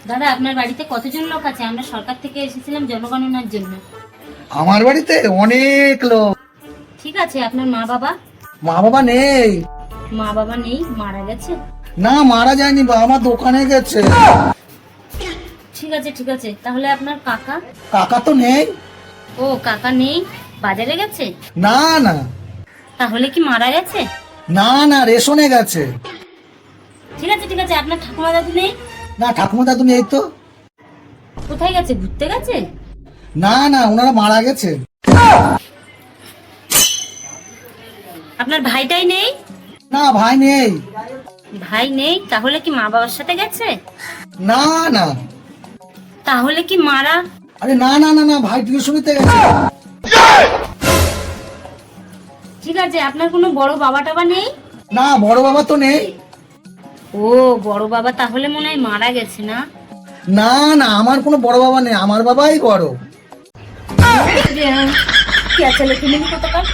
দাদা, আপনার বাড়িতে কতজন লোক আছে? আমরা সরকার থেকে এসেছিলাম জনগণনার জন্য। আমার বাড়িতে অনেক লোক। ঠিক আছে, আপনার মা বাবা? মা বাবা নেই। মা বাবা নেই, মারা গেছে? না, মারা যায়নি, বাবা দোকানে গেছে। ঠিক আছে ঠিক আছে, তাহলে আপনার কাকা? কাকা তো নেই। ও, কাকা নেই, বাজারে গেছে? না না তাহলে কি মারা গেছে? না না, রেশনে গেছে। ঠিক আছে ঠিক আছে, আপনার ঠাকুমা দাদু নেই? না, ঠাকুমা দাদু নেই তো। কোথায় গেছে, ঘুরতে গেছে? না না, ওনারা মারা গেছে। আপনার ভাইটাই নেই? না, ভাই নেই। ভাই নেই, তাহলে কি মা বাবার সাথে গেছে? না না, তাহলে কি মারা? আরে না না না না, ভাই টিউশনিতে গেছে। ঠিক আছে, আপনার কোনো বড় বাবা টাবা নেই? না, বড় বাবা তো নেই। ও, বড় বাবা তাহলে মনে হয় মারা গেছে না? না না, আমার কোনো বড় বাবা নেই, আমার বাবাই বড়। কে আছে, তুমি কোথাকার?